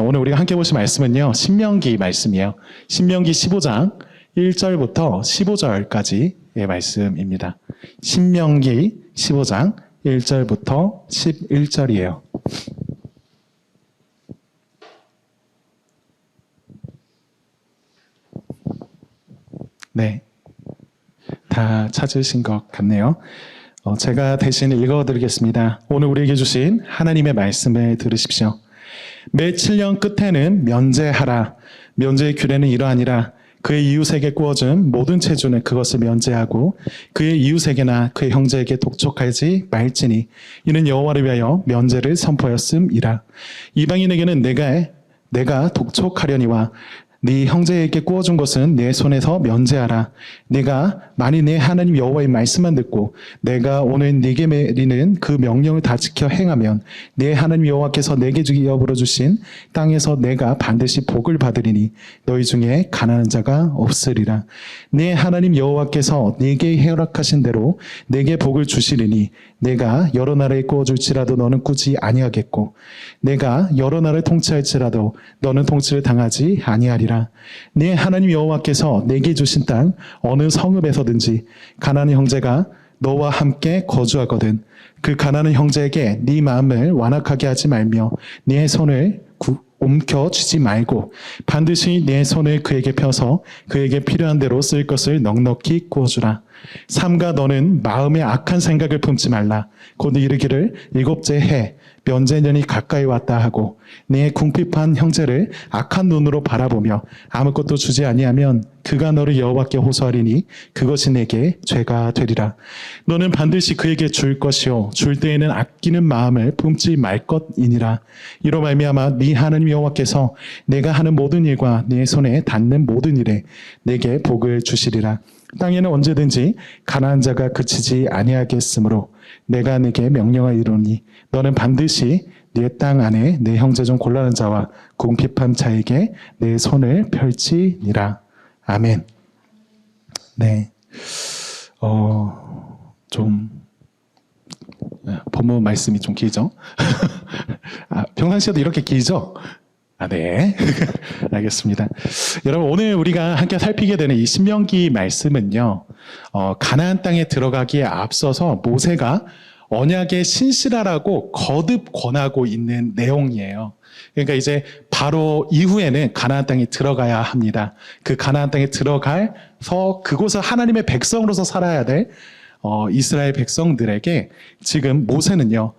오늘 우리가 함께 보실 말씀은요, 신명기 말씀이에요. 신명기 15장 1절부터 15절까지의 말씀입니다. 신명기 15장 1절부터 11절이에요. 네, 다 찾으신 것 같네요. 제가 대신 읽어드리겠습니다. 오늘 우리에게 주신 하나님의 말씀을 들으십시오. 매 7년 끝에는 면제하라. 면제의 규례는 이러하니라. 그의 이웃에게 구워준 모든 체주는 그것을 면제하고 그의 이웃에게나 그의 형제에게 독촉하지 말지니 이는 여호와를 위하여 면제를 선포하였음이라. 이방인에게는 내가 독촉하려니와 네 형제에게 구워준 것은 내 손에서 면제하라. 네가 만일 내 하나님 여호와의 말씀만 듣고 내가 오늘 네게 내리는 그 명령을 다 지켜 행하면 내 하나님 여호와께서 내게 기업으로 주신 땅에서 내가 반드시 복을 받으리니 너희 중에 가난한 자가 없으리라. 내 하나님 여호와께서 네게 허락하신 대로 내게 복을 주시리니 내가 여러 나라에 구워줄지라도 너는 꾸지 아니하겠고 내가 여러 나라를 통치할지라도 너는 통치를 당하지 아니하리라. 네 하나님 여호와께서 내게 주신 땅 어느 성읍에서든지 가난한 형제가 너와 함께 거주하거든 그 가난한 형제에게 네 마음을 완악하게 하지 말며 네 손을 옮겨주지 말고 반드시 내 손을 그에게 펴서 그에게 필요한 대로 쓸 것을 넉넉히 구워주라. 삼가 너는 마음에 악한 생각을 품지 말라. 곧 이르기를 일곱째 해 면제년이 가까이 왔다 하고 내 궁핍한 형제를 악한 눈으로 바라보며 아무것도 주지 아니하면 그가 너를 여호와께 호소하리니 그것이 내게 죄가 되리라. 너는 반드시 그에게 줄 것이요 줄 때에는 아끼는 마음을 품지 말 것이니라. 이로 말미암아 네 하나님 여호와께서 내가 하는 모든 일과 네 손에 닿는 모든 일에 내게 복을 주시리라. 땅에는 언제든지 가난한 자가 그치지 아니하겠으므로 내가 네게 명령하리로니 너는 반드시 네 땅 안에 내 형제 중 곤란한 자와 궁핍한 자에게 내 손을 펼치니라. 아멘. 네. 본문 말씀이 좀 길죠? 평상시에도 이렇게 길죠? 네. 알겠습니다. 여러분, 오늘 우리가 함께 살피게 되는 이 신명기 말씀은요, 가나안 땅에 들어가기에 앞서서 모세가 언약에 신실하라고 거듭 권하고 있는 내용이에요. 그러니까 이제 바로 이후에는 가나안 땅에 들어가야 합니다. 그 가나안 땅에 들어가서 그곳을 하나님의 백성으로서 살아야 될 이스라엘 백성들에게 지금 모세는요,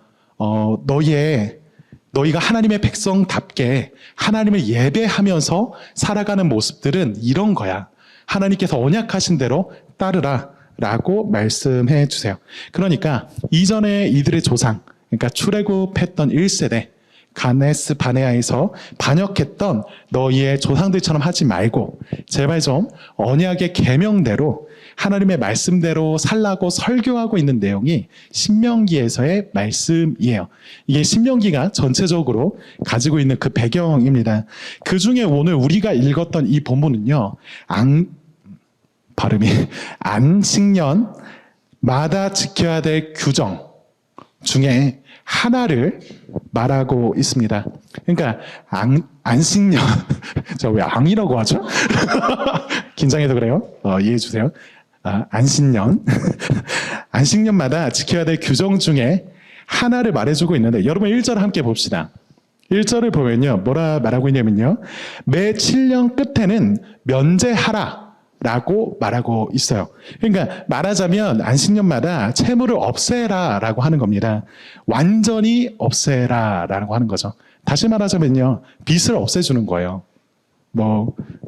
너희가 하나님의 백성답게 하나님을 예배하면서 살아가는 모습들은 이런 거야. 하나님께서 언약하신 대로 따르라 라고 말씀해 주세요. 그러니까 이전에 이들의 조상, 그러니까 출애굽했던 1세대 가네스 바네아에서 반역했던 너희의 조상들처럼 하지 말고 제발 좀 언약의 계명대로 하나님의 말씀대로 살라고 설교하고 있는 내용이 신명기에서의 말씀이에요. 이게 신명기가 전체적으로 가지고 있는 그 배경입니다. 그 중에 오늘 우리가 읽었던 이 본문은요, 안식년마다 지켜야 될 규정 중에 하나를 말하고 있습니다. 그러니까 안식년, 저 왜 앙이라고 하죠? 긴장해서 그래요? 이해해 주세요. 안식년마다 지켜야 될 규정 중에 하나를 말해주고 있는데 여러분 1절을 함께 봅시다. 1절을 보면요, 뭐라 말하고 있냐면요, 매 7년 끝에는 면제하라 라고 말하고 있어요. 그러니까 말하자면 안식년마다 채무를 없애라 라고 하는 겁니다. 완전히 없애라 라고 하는 거죠. 다시 말하자면요, 빚을 없애주는 거예요.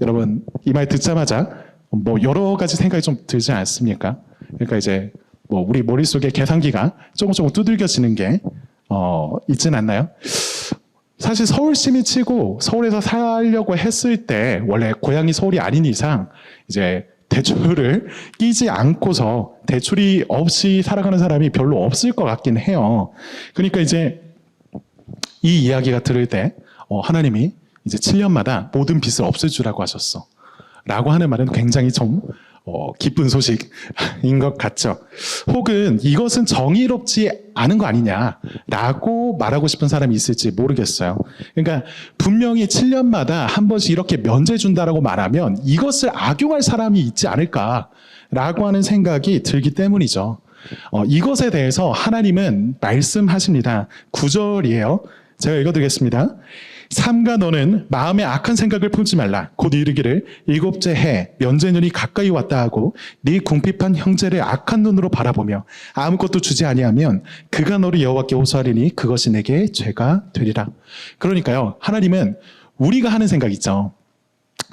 여러분 이 말 듣자마자 여러 가지 생각이 좀 들지 않습니까? 그러니까 이제 우리 머릿속에 계산기가 조금 두들겨지는 게 있진 않나요? 사실 서울시민 치고 서울에서 살려고 했을 때 원래 고향이 서울이 아닌 이상 이제 대출을 끼지 않고서 대출이 없이 살아가는 사람이 별로 없을 것 같긴 해요. 그러니까 이제 이 이야기가 들을 때 하나님이 이제 7년마다 모든 빚을 없애주라고 하셨어 라고 하는 말은 굉장히 좀 기쁜 소식인 것 같죠. 혹은 이것은 정의롭지 않은 거 아니냐라고 말하고 싶은 사람이 있을지 모르겠어요. 그러니까 분명히 7년마다 한 번씩 이렇게 면제 준다라고 말하면 이것을 악용할 사람이 있지 않을까라고 하는 생각이 들기 때문이죠. 이것에 대해서 하나님은 말씀하십니다. 9절이에요. 제가 읽어드리겠습니다. 삼가 너는 마음에 악한 생각을 품지 말라. 곧 이르기를 일곱째 해 면제년이 가까이 왔다 하고 네 궁핍한 형제를 악한 눈으로 바라보며 아무것도 주지 아니하면 그가 너를 여호와께 호소하리니 그것이 내게 죄가 되리라. 그러니까요, 하나님은 우리가 하는 생각 있죠.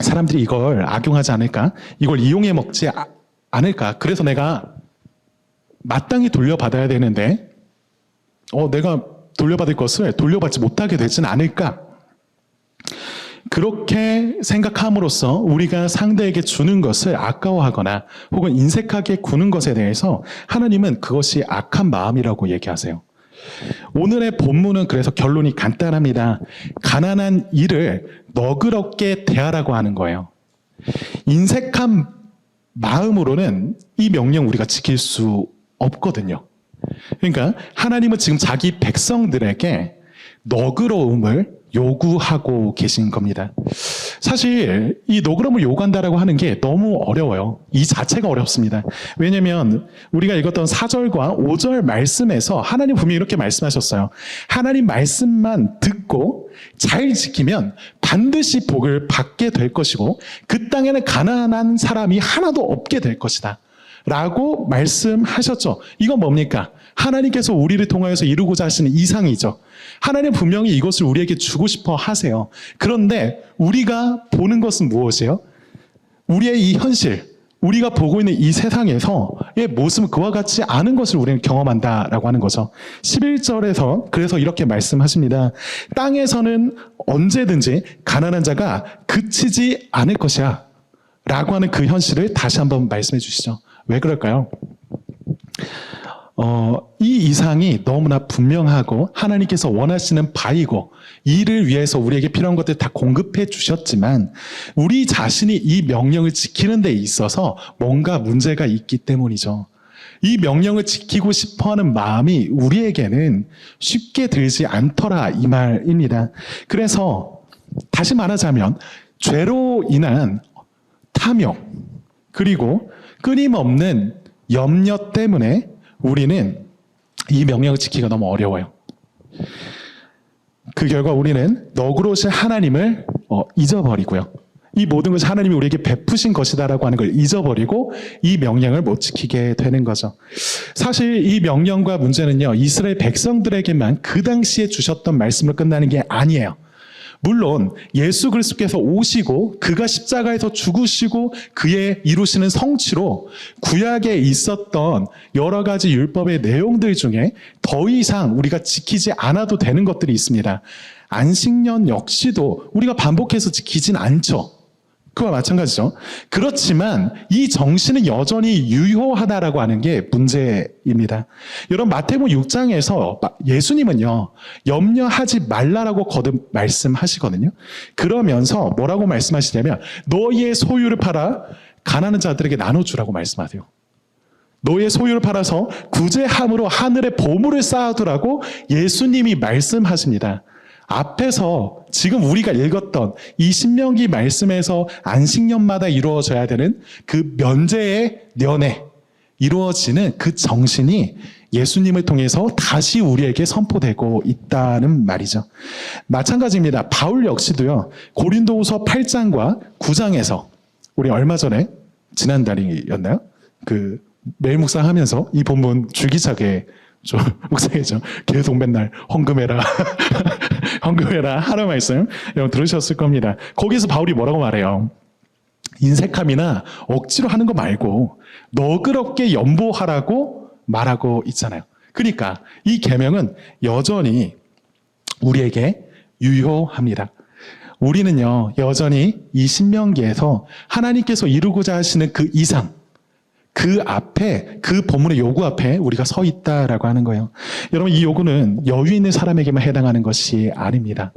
사람들이 이걸 악용하지 않을까? 이걸 이용해 먹지 않을까? 그래서 내가 마땅히 돌려받아야 되는데 내가 돌려받을 것을 돌려받지 못하게 되지는 않을까? 그렇게 생각함으로써 우리가 상대에게 주는 것을 아까워하거나 혹은 인색하게 구는 것에 대해서 하나님은 그것이 악한 마음이라고 얘기하세요. 오늘의 본문은 그래서 결론이 간단합니다. 가난한 이를 너그럽게 대하라고 하는 거예요. 인색한 마음으로는 이 명령 우리가 지킬 수 없거든요. 그러니까 하나님은 지금 자기 백성들에게 너그러움을 요구하고 계신 겁니다. 사실 이 너그러움을 요구한다라고 하는 게 너무 어려워요. 이 자체가 어렵습니다. 왜냐하면 우리가 읽었던 4절과 5절 말씀에서 하나님 분명히 이렇게 말씀하셨어요. 하나님 말씀만 듣고 잘 지키면 반드시 복을 받게 될 것이고 그 땅에는 가난한 사람이 하나도 없게 될 것이다 라고 말씀하셨죠. 이건 뭡니까? 하나님께서 우리를 통하여서 이루고자 하시는 이상이죠. 하나님 분명히 이것을 우리에게 주고 싶어 하세요. 그런데 우리가 보는 것은 무엇이에요? 우리의 이 현실, 우리가 보고 있는 이 세상에서의 모습은 그와 같지 않은 것을 우리는 경험한다라고 하는 거죠. 11절에서 그래서 이렇게 말씀하십니다. 땅에서는 언제든지 가난한 자가 그치지 않을 것이야 라고 하는 그 현실을 다시 한번 말씀해 주시죠. 왜 그럴까요? 이 이상이 너무나 분명하고 하나님께서 원하시는 바이고 이를 위해서 우리에게 필요한 것들 다 공급해 주셨지만 우리 자신이 이 명령을 지키는 데 있어서 뭔가 문제가 있기 때문이죠. 이 명령을 지키고 싶어하는 마음이 우리에게는 쉽게 들지 않더라 이 말입니다. 그래서 다시 말하자면 죄로 인한 탐욕 그리고 끊임없는 염려 때문에 우리는 이 명령을 지키기가 너무 어려워요. 그 결과 우리는 너그러우신 하나님을 잊어버리고요. 이 모든 것이 하나님이 우리에게 베푸신 것이다라고 하는 걸 잊어버리고 이 명령을 못 지키게 되는 거죠. 사실 이 명령과 문제는요, 이스라엘 백성들에게만 그 당시에 주셨던 말씀으로 끝나는 게 아니에요. 물론 예수 그리스도께서 오시고 그가 십자가에서 죽으시고 그의 이루시는 성취로 구약에 있었던 여러 가지 율법의 내용들 중에 더 이상 우리가 지키지 않아도 되는 것들이 있습니다. 안식년 역시도 우리가 반복해서 지키진 않죠. 그와 마찬가지죠. 그렇지만 이 정신은 여전히 유효하다라고 하는 게 문제입니다. 여러분 마태복음 6장에서 예수님은요 염려하지 말라라고 거듭 말씀하시거든요. 그러면서 뭐라고 말씀하시냐면 너희의 소유를 팔아 가난한 자들에게 나눠주라고 말씀하세요. 너희의 소유를 팔아서 구제함으로 하늘에 보물을 쌓아두라고 예수님이 말씀하십니다. 앞에서 지금 우리가 읽었던 이 신명기 말씀에서 안식년마다 이루어져야 되는 그 면제의 년에 이루어지는 그 정신이 예수님을 통해서 다시 우리에게 선포되고 있다는 말이죠. 마찬가지입니다. 바울 역시도요. 고린도후서 8장과 9장에서 우리 얼마 전에 지난달이었나요? 그 매일 묵상하면서 이 본문 줄기차게 좀 묵상했죠. 계속 맨날 헌금해라 헌금해라 하는 말씀 여러분 들으셨을 겁니다. 거기서 바울이 뭐라고 말해요? 인색함이나 억지로 하는 거 말고 너그럽게 연보하라고 말하고 있잖아요. 그러니까 이 계명은 여전히 우리에게 유효합니다. 우리는요 여전히 이 신명기에서 하나님께서 이루고자 하시는 그 이상 그 앞에, 그 본문의 요구 앞에 우리가 서 있다라고 하는 거예요. 여러분, 이 요구는 여유 있는 사람에게만 해당하는 것이 아닙니다.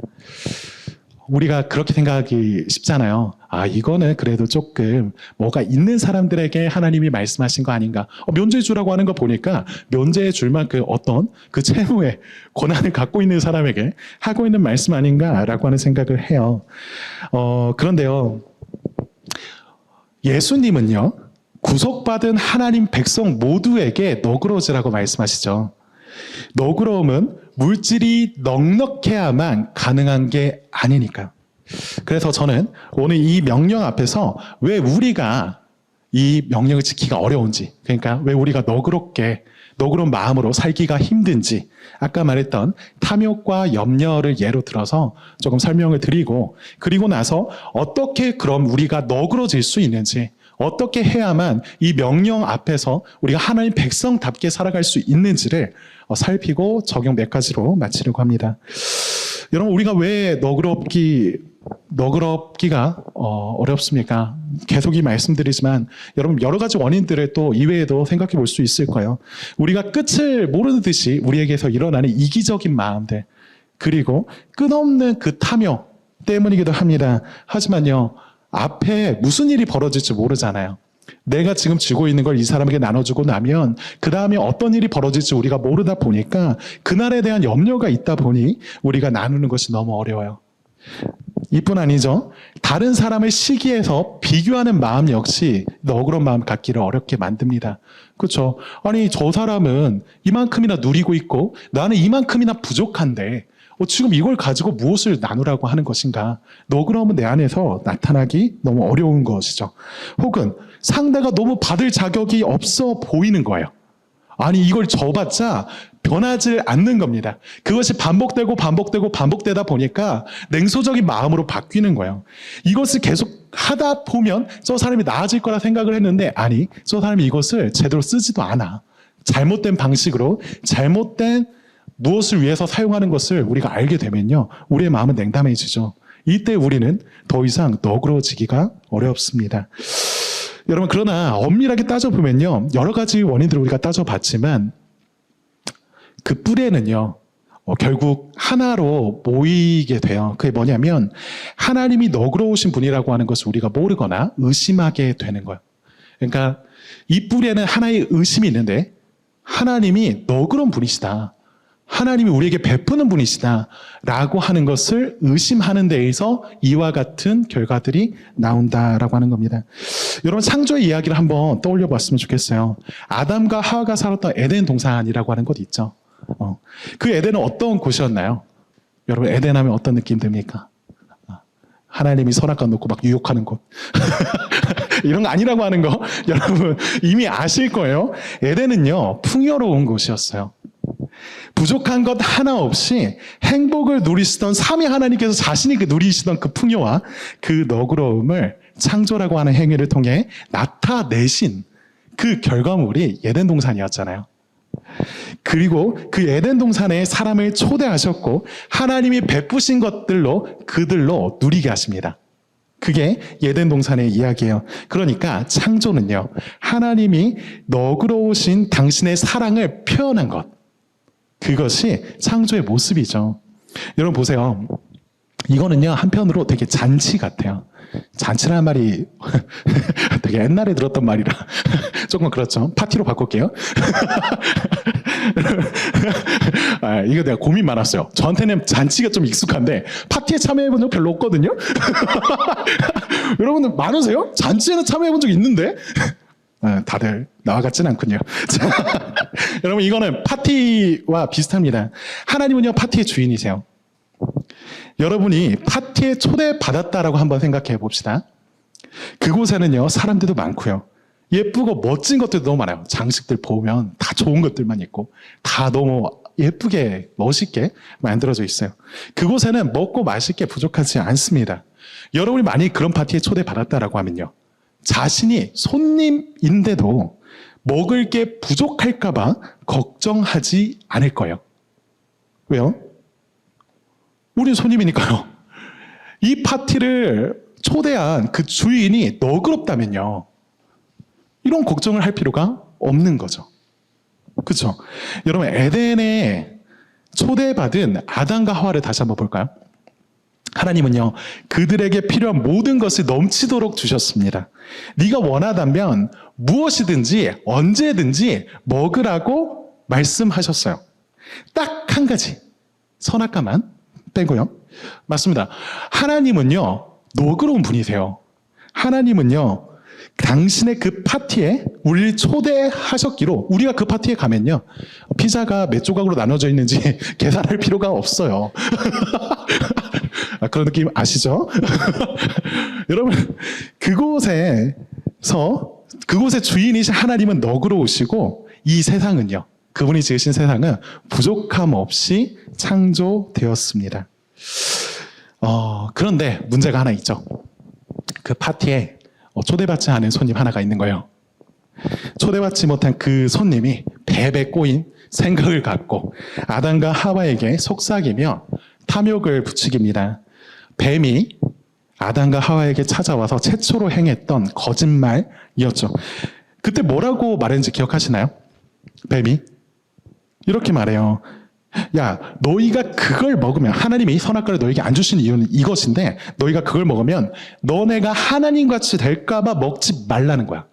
우리가 그렇게 생각하기 쉽잖아요. 아, 이거는 그래도 조금 뭐가 있는 사람들에게 하나님이 말씀하신 거 아닌가. 면죄 주라고 하는 거 보니까 면죄 줄 만큼 어떤 그 채무의 권한을 갖고 있는 사람에게 하고 있는 말씀 아닌가라고 하는 생각을 해요. 그런데요. 예수님은요. 구속받은 하나님 백성 모두에게 너그러우지라고 말씀하시죠. 너그러움은 물질이 넉넉해야만 가능한 게 아니니까. 그래서 저는 오늘 이 명령 앞에서 왜 우리가 이 명령을 지키기가 어려운지, 그러니까 왜 우리가 너그러운 마음으로 살기가 힘든지, 아까 말했던 탐욕과 염려를 예로 들어서 조금 설명을 드리고, 그리고 나서 어떻게 그럼 우리가 너그러질 수 있는지, 어떻게 해야만 이 명령 앞에서 우리가 하나님 백성답게 살아갈 수 있는지를 살피고 적용 몇 가지로 마치려고 합니다. 여러분, 우리가 왜 너그럽기가 어렵습니까? 계속 이 말씀드리지만 여러분 여러 가지 원인들을 또 이외에도 생각해 볼 수 있을 거예요. 우리가 끝을 모르는 듯이 우리에게서 일어나는 이기적인 마음들, 그리고 끝없는 그 탐욕 때문이기도 합니다. 하지만요, 앞에 무슨 일이 벌어질지 모르잖아요. 내가 지금 쥐고 있는 걸 이 사람에게 나눠주고 나면 그 다음에 어떤 일이 벌어질지 우리가 모르다 보니까 그날에 대한 염려가 있다 보니 우리가 나누는 것이 너무 어려워요. 이뿐 아니죠. 다른 사람을 시기해서 비교하는 마음 역시 너그러운 마음 갖기를 어렵게 만듭니다. 그렇죠? 아니, 저 사람은 이만큼이나 누리고 있고 나는 이만큼이나 부족한데 지금 이걸 가지고 무엇을 나누라고 하는 것인가? 너그러움은 내 안에서 나타나기 너무 어려운 것이죠. 혹은 상대가 너무 받을 자격이 없어 보이는 거예요. 아니, 이걸 줘봤자 변하지 않는 겁니다. 그것이 반복되다 보니까 냉소적인 마음으로 바뀌는 거예요. 이것을 계속 하다 보면 저 사람이 나아질 거라 생각을 했는데, 아니, 저 사람이 이것을 제대로 쓰지도 않아. 잘못된 방식으로, 잘못된 무엇을 위해서 사용하는 것을 우리가 알게 되면요, 우리의 마음은 냉담해지죠. 이때 우리는 더 이상 너그러워지기가 어렵습니다. 여러분, 그러나 엄밀하게 따져보면요, 여러 가지 원인들을 우리가 따져봤지만 그 뿌리에는요, 결국 하나로 모이게 돼요. 그게 뭐냐면 하나님이 너그러우신 분이라고 하는 것을 우리가 모르거나 의심하게 되는 거예요. 그러니까 이 뿌리에는 하나의 의심이 있는데, 하나님이 너그러운 분이시다, 하나님이 우리에게 베푸는 분이시다 라고 하는 것을 의심하는 데에서 이와 같은 결과들이 나온다라고 하는 겁니다. 여러분, 창조의 이야기를 한번 떠올려 봤으면 좋겠어요. 아담과 하와가 살았던 에덴 동산이라고 하는 곳 있죠. 그 에덴은 어떤 곳이었나요? 여러분, 에덴 하면 어떤 느낌 듭니까? 하나님이 선악과 놓고 막 유혹하는 곳. 이런 거 아니라고 하는 거 여러분 이미 아실 거예요. 에덴은요, 풍요로운 곳이었어요. 부족한 것 하나 없이 행복을 누리시던 삼위 하나님께서 자신이 누리시던 그 풍요와 그 너그러움을 창조라고 하는 행위를 통해 나타내신 그 결과물이 에덴 동산이었잖아요. 그리고 그 에덴 동산에 사람을 초대하셨고 하나님이 베푸신 것들로 그들로 누리게 하십니다. 그게 에덴 동산의 이야기예요. 그러니까 창조는요, 하나님이 너그러우신 당신의 사랑을 표현한 것, 그것이 창조의 모습이죠. 여러분 보세요. 이거는요, 한편으로 되게 잔치 같아요. 잔치라는 말이 되게 옛날에 들었던 말이라 조금 그렇죠. 파티로 바꿀게요. 이거 내가 고민 많았어요. 저한테는 잔치가 좀 익숙한데 파티에 참여해본 적 별로 없거든요. 여러분들 많으세요? 잔치에는 참여해본 적 있는데 다들 나와 같진 않군요. 여러분, 이거는 파티와 비슷합니다. 하나님은요, 파티의 주인이세요. 여러분이 파티에 초대받았다라고 한번 생각해 봅시다. 그곳에는요, 사람들도 많고요, 예쁘고 멋진 것들도 너무 많아요. 장식들 보면 다 좋은 것들만 있고 다 너무 예쁘게 멋있게 만들어져 있어요. 그곳에는 먹고 마실 게 부족하지 않습니다. 여러분이 만약 그런 파티에 초대받았다라고 하면요, 자신이 손님인데도 먹을 게 부족할까 봐 걱정하지 않을 거예요. 왜요? 우린 손님이니까요. 이 파티를 초대한 그 주인이 너그럽다면요, 이런 걱정을 할 필요가 없는 거죠. 그렇죠? 여러분, 에덴에 초대받은 아담과 하와를 다시 한번 볼까요? 하나님은요, 그들에게 필요한 모든 것을 넘치도록 주셨습니다. 네가 원하다면 무엇이든지 언제든지 먹으라고 말씀하셨어요. 딱 한 가지, 선악과만 빼고요. 맞습니다. 하나님은요, 너그러운 분이세요. 하나님은요, 당신의 그 파티에 우리를 초대하셨기로 우리가 그 파티에 가면요, 피자가 몇 조각으로 나눠져 있는지 계산할 필요가 없어요. 그런 느낌 아시죠? 여러분, 그곳의 주인이신 하나님은 너그러우시고, 이 세상은요, 그분이 지으신 세상은 부족함 없이 창조되었습니다. 그런데 문제가 하나 있죠. 그 파티에 초대받지 않은 손님 하나가 있는 거예요. 초대받지 못한 그 손님이 배에 꼬인 생각을 갖고 아담과 하와에게 속삭이며 탐욕을 부추깁니다. 뱀이 아담과 하와에게 찾아와서 최초로 행했던 거짓말이었죠. 그때 뭐라고 말했는지 기억하시나요? 뱀이 이렇게 말해요. 야, 너희가 그걸 먹으면, 하나님이 선악과를 너희에게 안 주신 이유는 이것인데, 너희가 그걸 먹으면 너네가 하나님같이 될까봐 먹지 말라는 거야.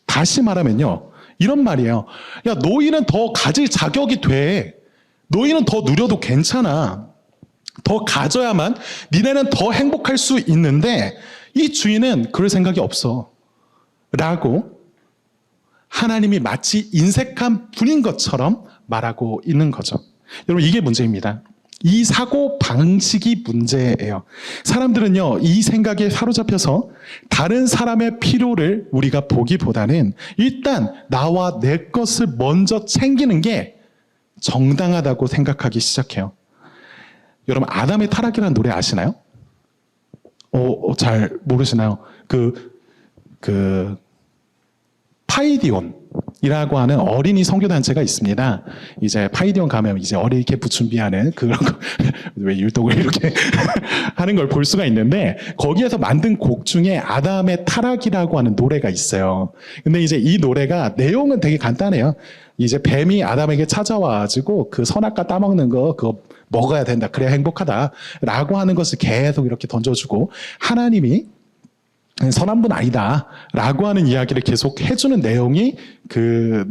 다시 말하면요, 이런 말이에요. 야, 너희는 더 가질 자격이 돼. 너희는 더 누려도 괜찮아. 더 가져야만 니네는 더 행복할 수 있는데 이 주인은 그럴 생각이 없어. 라고 하나님이 마치 인색한 분인 것처럼 말하고 있는 거죠. 여러분, 이게 문제입니다. 이 사고 방식이 문제예요. 사람들은요, 이 생각에 사로잡혀서 다른 사람의 필요를 우리가 보기보다는 일단 나와 내 것을 먼저 챙기는 게 정당하다고 생각하기 시작해요. 여러분, 아담의 타락이라는 노래 아시나요? 잘 모르시나요? 파이디온이라고 하는 어린이 선교단체가 있습니다. 이제 파이디온 가면 이제 어린이 캠프 준비하는 그런 거, 왜 율동을 이렇게 하는 걸 볼 수가 있는데, 거기에서 만든 곡 중에 아담의 타락이라고 하는 노래가 있어요. 근데 이제 이 노래가 내용은 되게 간단해요. 이제 뱀이 아담에게 찾아와가지고 그 선악과 따먹는 거, 그거 먹어야 된다. 그래야 행복하다라고 하는 것을 계속 이렇게 던져주고, 하나님이 선한 분 아니다 라고 하는 이야기를 계속 해주는 내용이 그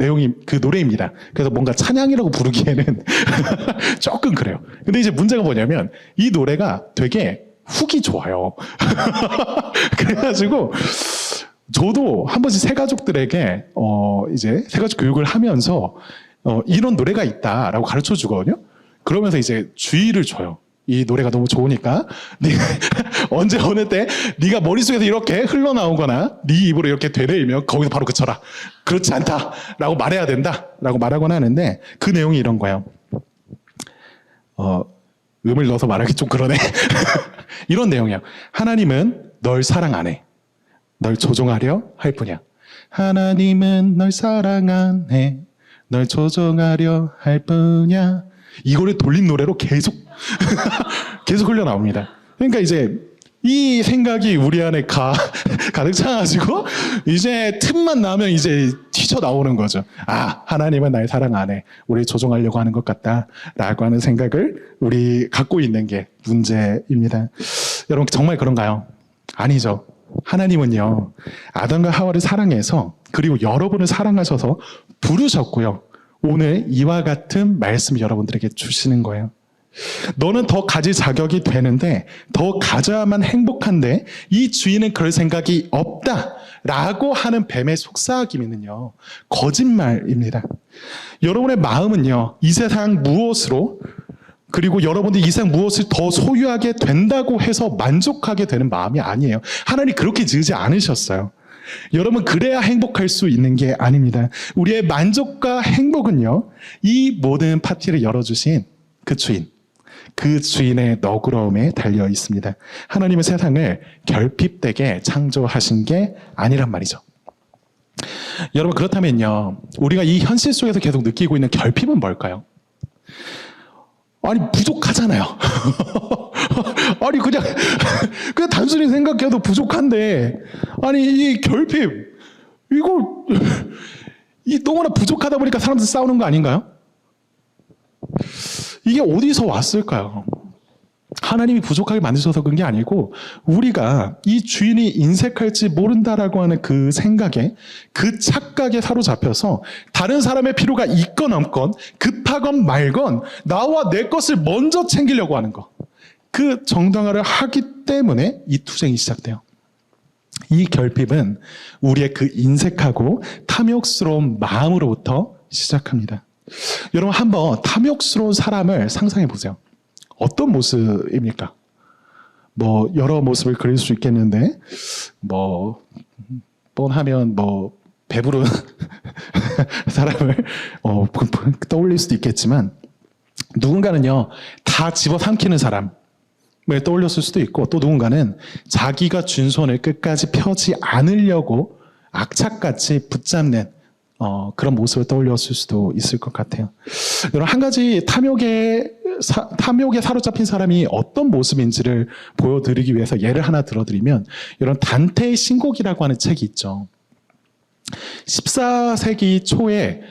노래입니다. 그래서 뭔가 찬양이라고 부르기에는 조금 그래요. 근데 이제 문제가 뭐냐면 이 노래가 되게 훅이 좋아요. 그래가지고 저도 한 번씩 새가족들에게 이제 새가족 교육을 하면서 이런 노래가 있다라고 가르쳐 주거든요. 그러면서 이제 주의를 줘요. 이 노래가 너무 좋으니까 언제 어느 때 네가 머릿속에서 이렇게 흘러나오거나 네 입으로 이렇게 되뇌이면 거기서 바로 그쳐라. 그렇지 않다라고 말해야 된다라고 말하곤 하는데, 그 내용이 이런 거예요. 음을 넣어서 말하기 좀 그러네. 이런 내용이에요. 하나님은 널 사랑 안 해. 널 조종하려 할 뿐이야. 하나님은 널 사랑 안 해. 널 조종하려 할 뿐이야. 이거를 돌림 노래로 계속 흘려나옵니다. 그러니까 이제 이 생각이 우리 안에 가득 차가지고 이제 틈만 나면 이제 튀쳐나오는 거죠. 하나님은 날 사랑 안 해. 우리 조종하려고 하는 것 같다 라고 하는 생각을 우리 갖고 있는 게 문제입니다. 여러분, 정말 그런가요? 아니죠. 하나님은요, 아담과 하와를 사랑해서, 그리고 여러분을 사랑하셔서 부르셨고요, 오늘 이와 같은 말씀 여러분들에게 주시는 거예요. 너는 더 가질 자격이 되는데, 더 가져야만 행복한데 이 주인은 그럴 생각이 없다라고 하는 뱀의 속삭임은요, 거짓말입니다. 여러분의 마음은요, 이 세상 무엇으로, 그리고 여러분들이 이 세상 무엇을 더 소유하게 된다고 해서 만족하게 되는 마음이 아니에요. 하나님이 그렇게 지으지 않으셨어요. 여러분, 그래야 행복할 수 있는 게 아닙니다. 우리의 만족과 행복은요, 이 모든 파티를 열어주신 그 주인의 너그러움에 달려 있습니다. 하나님은 세상을 결핍되게 창조하신 게 아니란 말이죠. 여러분, 그렇다면요, 우리가 이 현실 속에서 계속 느끼고 있는 결핍은 뭘까요? 아니, 부족하잖아요. 아니, 그냥 단순히 생각해도 부족한데, 아니, 이 결핍, 너무나 부족하다 보니까 사람들 싸우는 거 아닌가요? 이게 어디서 왔을까요? 하나님이 부족하게 만드셔서 그런 게 아니고 우리가 이 주인이 인색할지 모른다라고 하는 그 생각에 그 착각에 사로잡혀서 다른 사람의 필요가 있건 없건 급하건 말건 나와 내 것을 먼저 챙기려고 하는 것. 그 정당화를 하기 때문에 이 투쟁이 시작돼요. 이 결핍은 우리의 그 인색하고 탐욕스러운 마음으로부터 시작합니다. 여러분 한번 탐욕스러운 사람을 상상해 보세요. 어떤 모습입니까? 뭐 여러 모습을 그릴 수 있겠는데 뭐 뻔하면 뭐 배부른 사람을 떠올릴 수도 있겠지만 누군가는요 다 집어삼키는 사람을 떠올렸을 수도 있고 또 누군가는 자기가 준 손을 끝까지 펴지 않으려고 악착같이 붙잡는 그런 모습을 떠올렸을 수도 있을 것 같아요. 여러분 한 가지 탐욕에 사로잡힌 사람이 어떤 모습인지를 보여드리기 위해서 예를 하나 들어드리면 이런 단테의 신곡이라고 하는 책이 있죠. 14세기 초에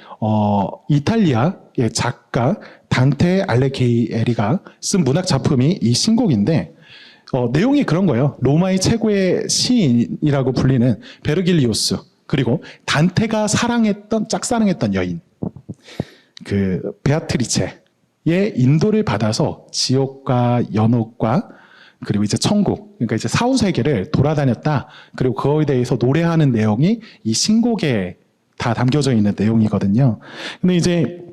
이탈리아의 작가 단테 알레기에리가 쓴 문학 작품이 이 신곡인데 내용이 그런 거예요. 로마의 최고의 시인이라고 불리는 베르길리우스 그리고 단테가 짝사랑했던 여인 그 베아트리체의 인도를 받아서 지옥과 연옥과 그리고 이제 천국 그러니까 이제 사후세계를 돌아다녔다. 그리고 그거에 대해서 노래하는 내용이 이 신곡에 다 담겨져 있는 내용이거든요. 근데 이제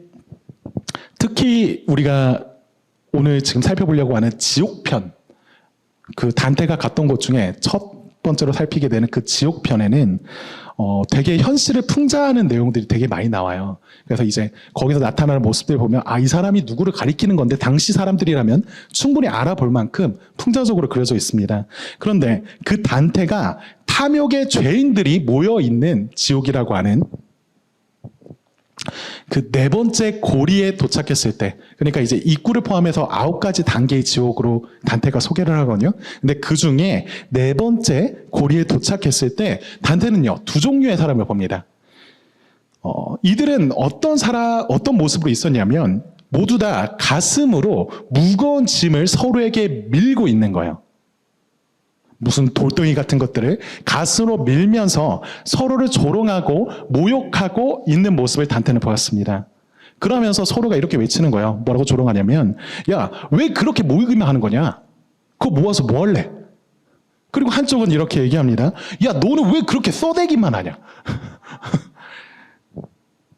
특히 우리가 오늘 지금 살펴보려고 하는 지옥편 그 단테가 갔던 곳 중에 첫 번째로 살피게 되는 그 지옥편에는 되게 현실을 풍자하는 내용들이 되게 많이 나와요. 그래서 이제 거기서 나타나는 모습들 보면 이 사람이 누구를 가리키는 건데 당시 사람들이라면 충분히 알아볼 만큼 풍자적으로 그려져 있습니다. 그런데 그 단테가 탐욕의 죄인들이 모여 있는 지옥이라고 하는 그 네 번째 고리에 도착했을 때 그러니까 이제 입구를 포함해서 9가지 단계의 지옥으로 단테가 소개를 하거든요. 근데 그 중에 네 번째 고리에 도착했을 때 단테는요 2종류의 사람을 봅니다. 이들은 어떤 모습으로 있었냐면 모두 다 가슴으로 무거운 짐을 서로에게 밀고 있는 거예요. 무슨 돌덩이 같은 것들을 가슴으로 밀면서 서로를 조롱하고 모욕하고 있는 모습을 단테는 보았습니다. 그러면서 서로가 이렇게 외치는 거예요. 뭐라고 조롱하냐면 야, 왜 그렇게 모이기만 하는 거냐? 그거 모아서 뭐 할래? 그리고 한쪽은 이렇게 얘기합니다. 야, 너는 왜 그렇게 써대기만 하냐?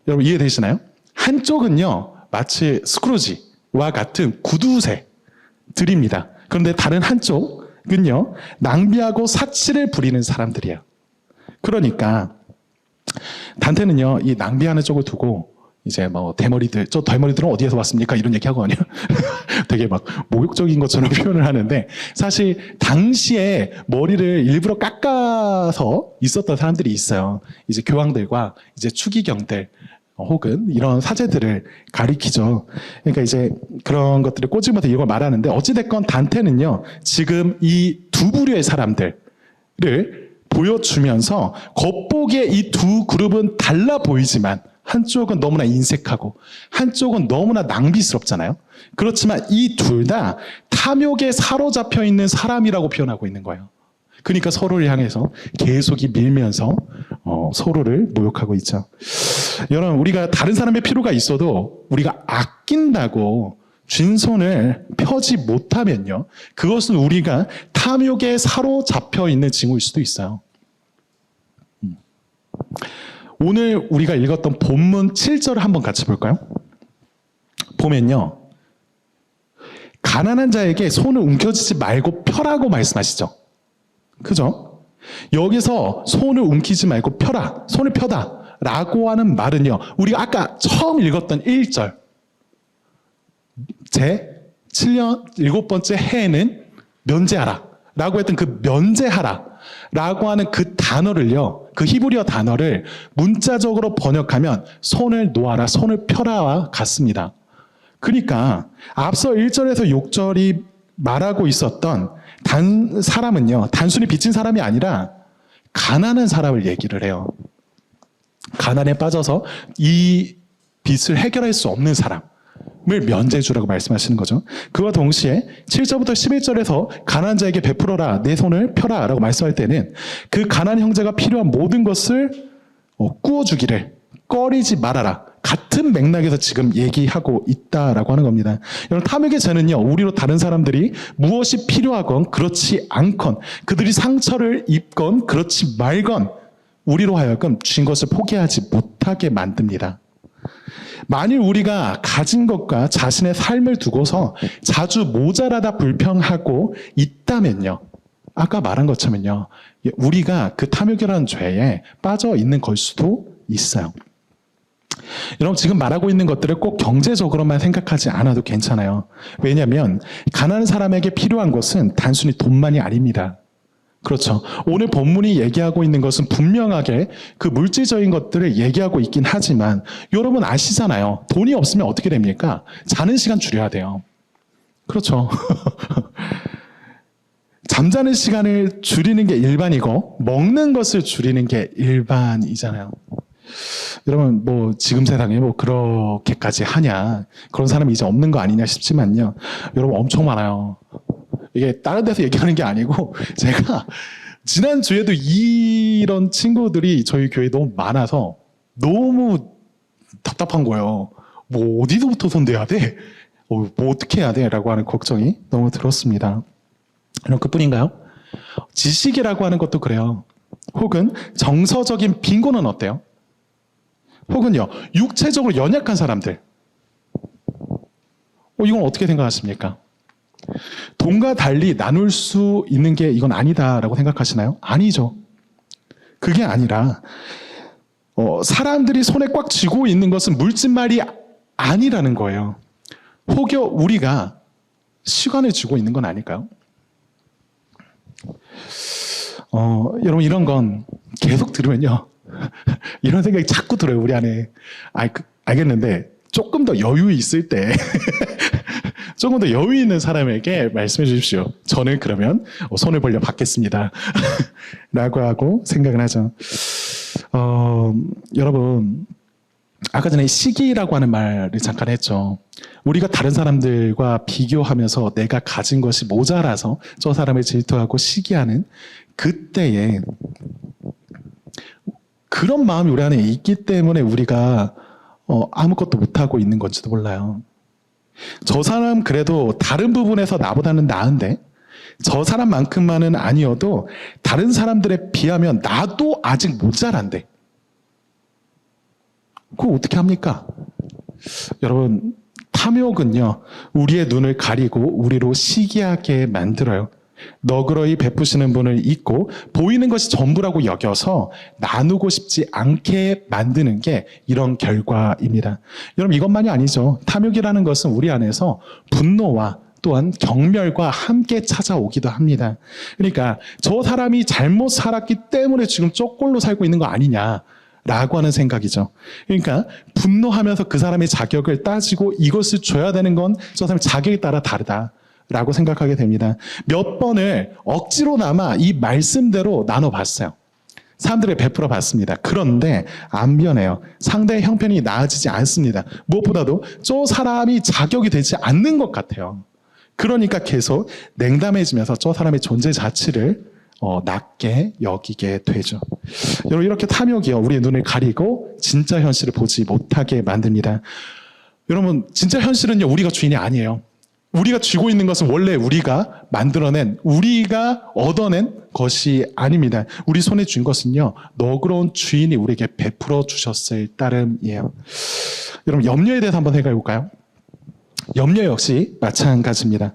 여러분 이해되시나요? 한쪽은요 마치 스크루지와 같은 구두쇠들입니다. 그런데 다른 한쪽은요 낭비하고 사치를 부리는 사람들이에요. 그러니까 단테는요 이 낭비하는 쪽을 두고 이제 뭐 대머리들, 저 대머리들은 어디에서 왔습니까? 이런 얘기 하거든요. 되게 막 모욕적인 것처럼 표현을 하는데 사실 당시에 머리를 일부러 깎아서 있었던 사람들이 있어요. 이제 교황들과 이제 추기경들 혹은 이런 사제들을 가리키죠. 그러니까 이제 그런 것들을 꼬집어서 이걸 말하는데 어찌됐건 단테는요 지금 이 두 부류의 사람들을 보여주면서 겉보기에 이 두 그룹은 달라 보이지만 한쪽은 너무나 인색하고 한쪽은 너무나 낭비스럽잖아요. 그렇지만 이 둘 다 탐욕에 사로잡혀 있는 사람이라고 표현하고 있는 거예요. 그러니까 서로를 향해서 계속 밀면서 서로를 모욕하고 있죠. 여러분 우리가 다른 사람의 필요가 있어도 우리가 아낀다고 쥔 손을 펴지 못하면요 그것은 우리가 탐욕에 사로잡혀 있는 징후일 수도 있어요. 오늘 우리가 읽었던 본문 7절을 한번 같이 볼까요? 보면요 가난한 자에게 손을 움켜쥐지 말고 펴라고 말씀하시죠. 그죠? 여기서 손을 움키지 말고 펴라, 손을 펴다 라고 하는 말은요 우리가 아까 처음 읽었던 1절 제 7년 7번째 해에는 면제하라 라고 했던 그 면제하라 라고 하는 그 단어를요 그 히브리어 단어를 문자적으로 번역하면 손을 놓아라, 손을 펴라와 같습니다. 그러니까 앞서 1절에서 6절이 말하고 있었던 사람은요 단순히 빚진 사람이 아니라 가난한 사람을 얘기를 해요. 가난에 빠져서 이 빚을 해결할 수 없는 사람을 면제해 주라고 말씀하시는 거죠. 그와 동시에 7절부터 11절에서 가난한 자에게 베풀어라, 내 손을 펴라 라고 말씀할 때는 그 가난한 형제가 필요한 모든 것을 꾸어주기를 꺼리지 말아라, 같은 맥락에서 지금 얘기하고 있다라고 하는 겁니다. 여러분, 탐욕의 죄는요, 우리로 다른 사람들이 무엇이 필요하건 그렇지 않건, 그들이 상처를 입건 그렇지 말건 우리로 하여금 주신 것을 포기하지 못하게 만듭니다. 만일 우리가 가진 것과 자신의 삶을 두고서 자주 모자라다 불평하고 있다면요, 아까 말한 것처럼요, 우리가 그 탐욕이라는 죄에 빠져 있는 걸 수도 있어요. 여러분, 지금 말하고 있는 것들을 꼭 경제적으로만 생각하지 않아도 괜찮아요. 왜냐하면 가난한 사람에게 필요한 것은 단순히 돈만이 아닙니다. 그렇죠. 오늘 본문이 얘기하고 있는 것은 분명하게 그 물질적인 것들을 얘기하고 있긴 하지만 여러분 아시잖아요. 돈이 없으면 어떻게 됩니까? 자는 시간 줄여야 돼요. 그렇죠. 잠자는 시간을 줄이는 게 일반이고 먹는 것을 줄이는 게 일반이잖아요. 여러분, 뭐 지금 세상에 뭐 그렇게까지 하냐, 그런 사람이 이제 없는 거 아니냐 싶지만요, 여러분 엄청 많아요. 이게 다른 데서 얘기하는 게 아니고 제가 지난주에도 이런 친구들이 저희 교회에 너무 많아서 너무 답답한 거예요. 뭐 어디서부터 손대야 돼? 뭐 어떻게 해야 돼? 라고 하는 걱정이 너무 들었습니다. 그럼 그뿐인가요? 지식이라고 하는 것도 그래요. 혹은 정서적인 빈곤은 어때요? 혹은요, 육체적으로 연약한 사람들. 이건 어떻게 생각하십니까? 돈과 달리 나눌 수 있는 게 이건 아니다라고 생각하시나요? 아니죠. 그게 아니라 사람들이 손에 꽉 쥐고 있는 것은 물질말이 아니라는 거예요. 혹여 우리가 시간을 쥐고 있는 건 아닐까요? 여러분, 이런 건 계속 들으면요, 이런 생각이 자꾸 들어요, 우리 안에. 알겠는데 조금 더 여유 있을 때 조금 더 여유 있는 사람에게 말씀해 주십시오. 저는 그러면 손을 벌려 받겠습니다. 라고 하고 생각을 하죠. 여러분, 아까 전에 시기라고 하는 말을 잠깐 했죠. 우리가 다른 사람들과 비교하면서 내가 가진 것이 모자라서 저 사람을 질투하고 시기하는 그때에 그런 마음이 우리 안에 있기 때문에 우리가 아무것도 못하고 있는 건지도 몰라요. 저 사람 그래도 다른 부분에서 나보다는 나은데, 저 사람만큼만은 아니어도 다른 사람들에 비하면 나도 아직 모자란데, 그거 어떻게 합니까? 여러분, 탐욕은요, 우리의 눈을 가리고 우리로 시기하게 만들어요. 너그러이 베푸시는 분을 잊고 보이는 것이 전부라고 여겨서 나누고 싶지 않게 만드는 게 이런 결과입니다. 여러분, 이것만이 아니죠. 탐욕이라는 것은 우리 안에서 분노와 또한 경멸과 함께 찾아오기도 합니다. 그러니까 저 사람이 잘못 살았기 때문에 지금 쪽골로 살고 있는 거 아니냐 라고 하는 생각이죠. 그러니까 분노하면서 그 사람의 자격을 따지고 이것을 줘야 되는 건 저 사람의 자격에 따라 다르다 라고 생각하게 됩니다. 몇 번을 억지로나마 이 말씀대로 나눠봤어요. 사람들을 베풀어 봤습니다. 그런데 안 변해요. 상대의 형편이 나아지지 않습니다. 무엇보다도 저 사람이 자격이 되지 않는 것 같아요. 그러니까 계속 냉담해지면서 저 사람의 존재 자체를 낮게 여기게 되죠. 여러분, 이렇게 탐욕이요, 우리의 눈을 가리고 진짜 현실을 보지 못하게 만듭니다. 여러분, 진짜 현실은요, 우리가 주인이 아니에요. 우리가 쥐고 있는 것은 원래 우리가 만들어낸, 우리가 얻어낸 것이 아닙니다. 우리 손에 쥔 것은요, 너그러운 주인이 우리에게 베풀어 주셨을 따름이에요. 여러분, 염려에 대해서 한번 생각해 볼까요? 염려 역시 마찬가지입니다.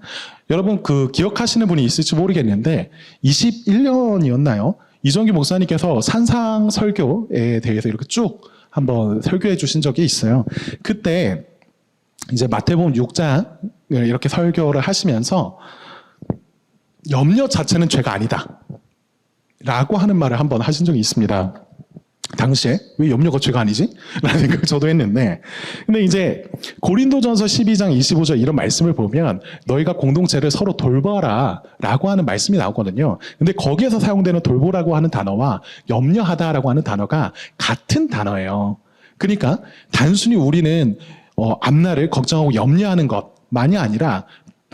여러분, 기억하시는 분이 있을지 모르겠는데 21년이었나요? 이정기 목사님께서 산상 설교에 대해서 이렇게 쭉 한번 설교해 주신 적이 있어요. 그때 이제 마태복음 6장을 이렇게 설교를 하시면서 염려 자체는 죄가 아니다 라고 하는 말을 한번 하신 적이 있습니다. 당시에 왜 염려가 죄가 아니지? 라는 생각을 저도 했는데, 근데 이제 고린도전서 12장 25절 이런 말씀을 보면 너희가 공동체를 서로 돌봐라 라고 하는 말씀이 나오거든요. 근데 거기에서 사용되는 돌보라고 하는 단어와 염려하다라고 하는 단어가 같은 단어예요. 그러니까 단순히 우리는 앞날을 걱정하고 염려하는 것만이 아니라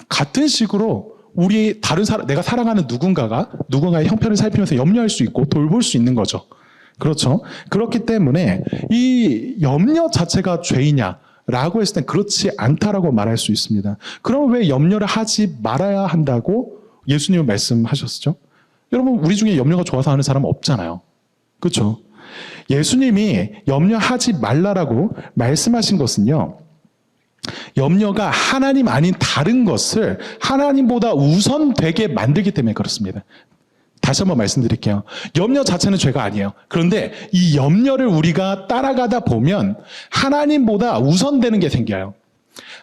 같은 식으로 우리 다른 사람, 내가 사랑하는 누군가의 형편을 살피면서 염려할 수 있고 돌볼 수 있는 거죠. 그렇죠. 그렇기 때문에 이 염려 자체가 죄이냐라고 했을 땐 그렇지 않다라고 말할 수 있습니다. 그럼 왜 염려를 하지 말아야 한다고 예수님은 말씀하셨죠? 여러분, 우리 중에 염려가 좋아서 하는 사람 없잖아요. 그렇죠? 예수님이 염려하지 말라라고 말씀하신 것은요, 염려가 하나님 아닌 다른 것을 하나님보다 우선되게 만들기 때문에 그렇습니다. 다시 한번 말씀드릴게요. 염려 자체는 죄가 아니에요. 그런데 이 염려를 우리가 따라가다 보면 하나님보다 우선되는 게 생겨요.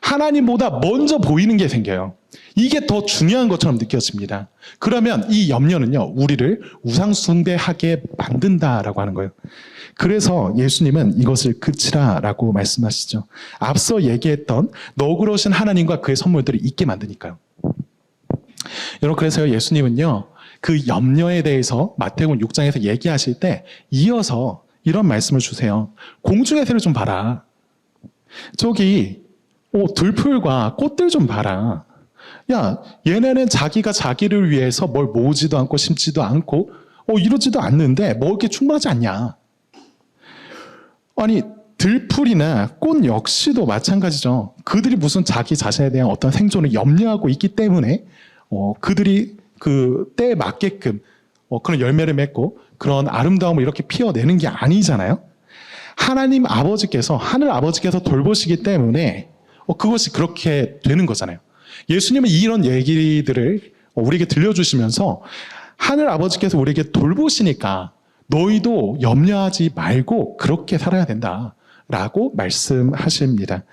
하나님보다 먼저 보이는 게 생겨요. 이게 더 중요한 것처럼 느껴집니다. 그러면 이 염려는요, 우리를 우상숭배하게 만든다라고 하는 거예요. 그래서 예수님은 이것을 그치라라고 말씀하시죠. 앞서 얘기했던 너그러우신 하나님과 그의 선물들을 잊게 만드니까요. 여러분, 그래서 예수님은요, 그 염려에 대해서 마태복음 6장에서 얘기하실 때 이어서 이런 말씀을 주세요. 공중의 새를 좀 봐라. 저기 들풀과 꽃들 좀 봐라. 야, 얘네는 자기가 자기를 위해서 뭘 모으지도 않고 심지도 않고 이러지도 않는데 먹을 게 충분하지 않냐. 아니, 들풀이나 꽃 역시도 마찬가지죠. 그들이 무슨 자기 자신에 대한 어떤 생존을 염려하고 있기 때문에 그들이 그 때에 맞게끔 그런 열매를 맺고 그런 아름다움을 이렇게 피워내는 게 아니잖아요. 하나님 아버지께서, 하늘 아버지께서 돌보시기 때문에 그것이 그렇게 되는 거잖아요. 예수님은 이런 얘기들을 우리에게 들려주시면서 하늘 아버지께서 우리에게 돌보시니까 너희도 염려하지 말고 그렇게 살아야 된다라고 말씀하십니다.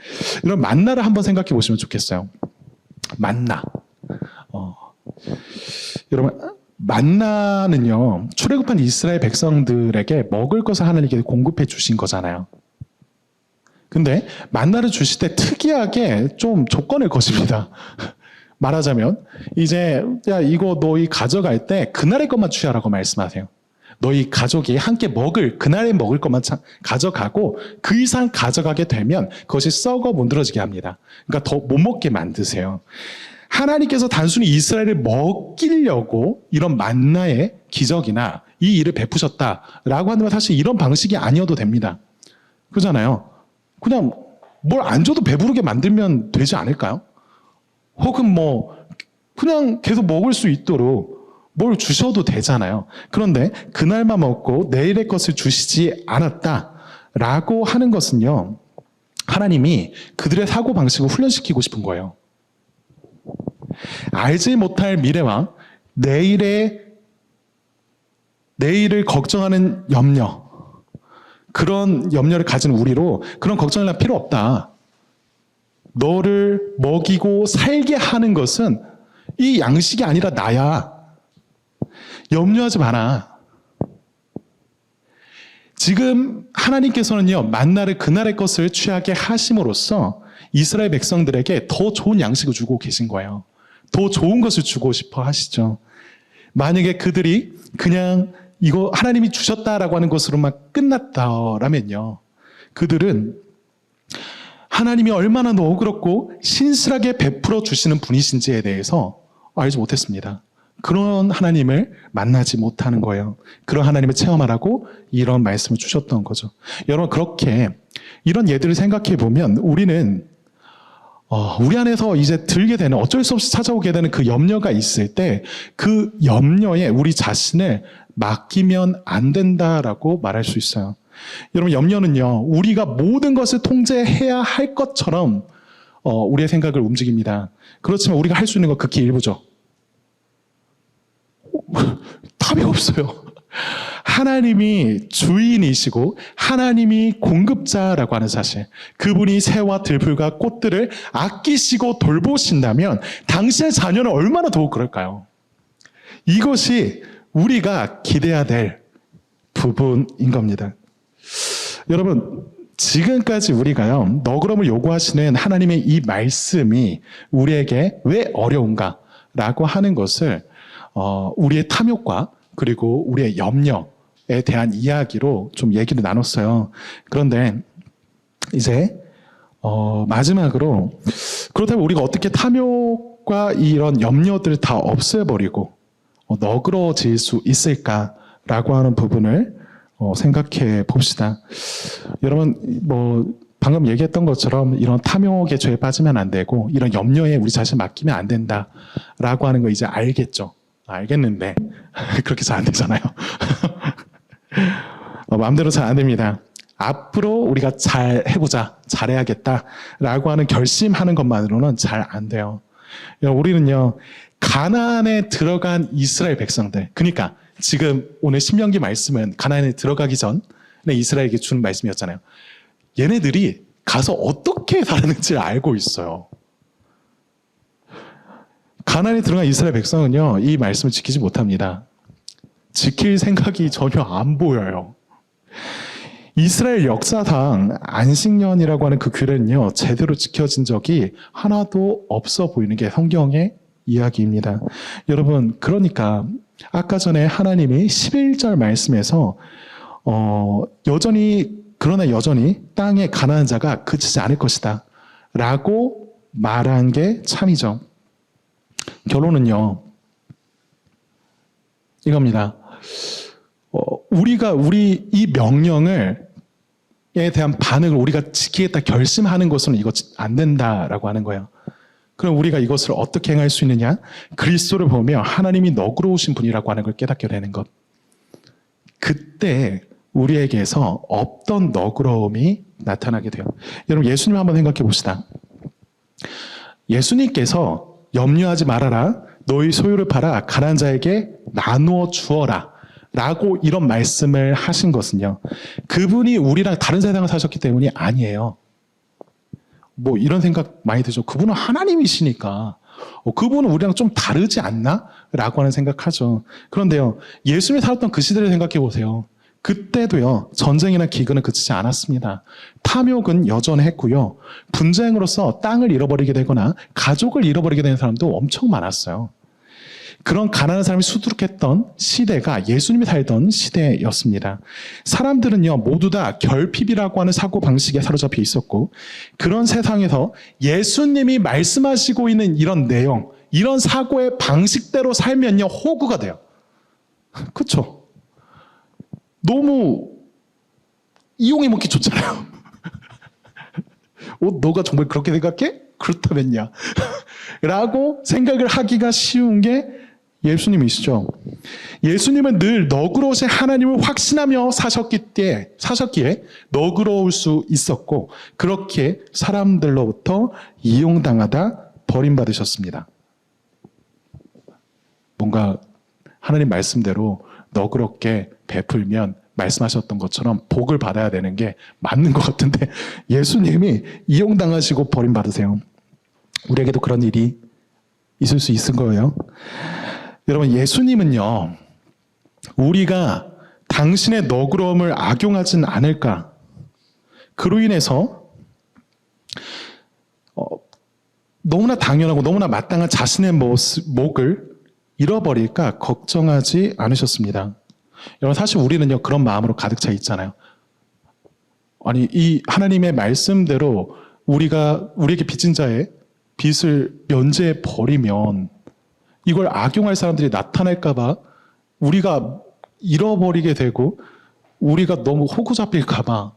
이런 만나를 한번 생각해 보시면 좋겠어요. 만나. 여러분, 만나는요, 출애굽한 이스라엘 백성들에게 먹을 것을 하나님께 공급해 주신 거잖아요. 근데 만나를 주실 때 특이하게 좀 조건을 거십니다. 말하자면 이제 야, 이거 너희 가져갈 때 그날의 것만 취하라고 말씀하세요. 너희 가족이 함께 그날에 먹을 것만 가져가고 그 이상 가져가게 되면 그것이 썩어 문드러지게 합니다. 그러니까 더 못 먹게 만드세요. 하나님께서 단순히 이스라엘을 먹이려고 이런 만나의 기적이나 이 일을 베푸셨다라고 하는 건 사실 이런 방식이 아니어도 됩니다. 그렇잖아요. 그냥 뭘 안 줘도 배부르게 만들면 되지 않을까요? 혹은 그냥 계속 먹을 수 있도록 뭘 주셔도 되잖아요. 그런데 그날만 먹고 내일의 것을 주시지 않았다라고 하는 것은요, 하나님이 그들의 사고방식을 훈련시키고 싶은 거예요. 알지 못할 미래와 내일을 걱정하는 염려, 그런 염려를 가진 우리로 그런 걱정을 할 필요 없다. 너를 먹이고 살게 하는 것은 이 양식이 아니라 나야. 염려하지 마라. 지금 하나님께서는요, 만나를 그날의 것을 취하게 하심으로써 이스라엘 백성들에게 더 좋은 양식을 주고 계신 거예요. 더 좋은 것을 주고 싶어 하시죠. 만약에 그들이 그냥 이거 하나님이 주셨다라고 하는 것으로만 끝났다라면요, 그들은 하나님이 얼마나 너그럽고 신실하게 베풀어 주시는 분이신지에 대해서 알지 못했습니다. 그런 하나님을 만나지 못하는 거예요. 그런 하나님을 체험하라고 이런 말씀을 주셨던 거죠. 여러분, 그렇게 이런 예들을 생각해 보면 우리는 우리 안에서 이제 들게 되는, 어쩔 수 없이 찾아오게 되는 그 염려가 있을 때 그 염려에 우리 자신을 맡기면 안 된다라고 말할 수 있어요. 여러분, 염려는요, 우리가 모든 것을 통제해야 할 것처럼 우리의 생각을 움직입니다. 그렇지만 우리가 할 수 있는 건 극히 일부죠. 답이 없어요. 하나님이 주인이시고 하나님이 공급자라고 하는 사실, 그분이 새와 들풀과 꽃들을 아끼시고 돌보신다면 당신의 자녀는 얼마나 더욱 그럴까요? 이것이 우리가 기대해야 될 부분인 겁니다. 여러분, 지금까지 우리가요, 너그러움을 요구하시는 하나님의 이 말씀이 우리에게 왜 어려운가라고 하는 것을 우리의 탐욕과 그리고 우리의 염려에 대한 이야기로 좀 얘기를 나눴어요. 그런데 이제 마지막으로 그렇다면 우리가 어떻게 탐욕과 이런 염려들을 다 없애버리고 너그러워질 수 있을까라고 하는 부분을 생각해 봅시다. 여러분 방금 얘기했던 것처럼 이런 탐욕의 죄에 빠지면 안 되고 이런 염려에 우리 자신 맡기면 안 된다라고 하는 거 이제 알겠죠. 알겠는데 그렇게 잘 안 되잖아요. 마음대로 잘 안 됩니다. 앞으로 우리가 잘 해보자, 잘해야겠다라고 하는 결심하는 것만으로는 잘 안 돼요. 우리는요, 가나안에 들어간 이스라엘 백성들, 그러니까 지금 오늘 신명기 말씀은 가나안에 들어가기 전에 이스라엘에게 주는 말씀이었잖아요. 얘네들이 가서 어떻게 살았는지를 알고 있어요. 가나안에 들어간 이스라엘 백성은요, 이 말씀을 지키지 못합니다. 지킬 생각이 전혀 안 보여요. 이스라엘 역사상 안식년이라고 하는 그 규례는요, 제대로 지켜진 적이 하나도 없어 보이는 게 성경의 이야기입니다. 여러분, 그러니까 아까 전에 하나님이 11절 말씀에서 그러나 여전히 땅에 가난한 자가 그치지 않을 것이다 라고 말한 게 참이죠. 결론은요, 이겁니다. 우리 이 명령에 대한 반응을 우리가 지키겠다 결심하는 것은 이거 안 된다라고 하는 거예요. 그럼 우리가 이것을 어떻게 행할 수 있느냐? 그리스도를 보며 하나님이 너그러우신 분이라고 하는 걸 깨닫게 되는 것. 그때 우리에게서 없던 너그러움이 나타나게 돼요. 여러분, 예수님 한번 생각해 봅시다. 예수님께서 염려하지 말아라. 너희 소유를 팔아 가난한 자에게 나누어 주어라. 라고 이런 말씀을 하신 것은요, 그분이 우리랑 다른 세상을 사셨기 때문이 아니에요. 이런 생각 많이 들죠. 그분은 하나님이시니까 그분은 우리랑 좀 다르지 않나? 라고 하는 생각하죠. 그런데요, 예수님이 살았던 그 시대를 생각해 보세요. 그때도요, 전쟁이나 기근은 그치지 않았습니다. 탐욕은 여전했고요, 분쟁으로서 땅을 잃어버리게 되거나 가족을 잃어버리게 되는 사람도 엄청 많았어요. 그런 가난한 사람이 수두룩했던 시대가 예수님이 살던 시대였습니다. 사람들은요, 모두 다 결핍이라고 하는 사고방식에 사로잡혀 있었고, 그런 세상에서 예수님이 말씀하시고 있는 이런 내용, 이런 사고의 방식대로 살면요, 호구가 돼요. 그렇죠? 너무 이용해 먹기 좋잖아요. 너가 정말 그렇게 생각해? 그렇다면야. 라고 생각을 하기가 쉬운 게 예수님이시죠. 예수님은 늘 너그러우신 하나님을 확신하며 사셨기에 너그러울 수 있었고, 그렇게 사람들로부터 이용당하다 버림받으셨습니다. 뭔가 하나님 말씀대로 너그럽게 베풀면 말씀하셨던 것처럼 복을 받아야 되는 게 맞는 것 같은데 예수님이 이용당하시고 버림받으세요. 우리에게도 그런 일이 있을 수 있을 거예요. 여러분, 예수님은요, 우리가 당신의 너그러움을 악용하진 않을까, 그로 인해서 너무나 당연하고 너무나 마땅한 자신의 목을 잃어버릴까 걱정하지 않으셨습니다. 여러분, 사실 우리는요, 그런 마음으로 가득 차 있잖아요. 아니, 이 하나님의 말씀대로 우리에게 빚진 자의 빚을 면제해 버리면 이걸 악용할 사람들이 나타날까봐 우리가 잃어버리게 되고, 우리가 너무 호구 잡힐까봐,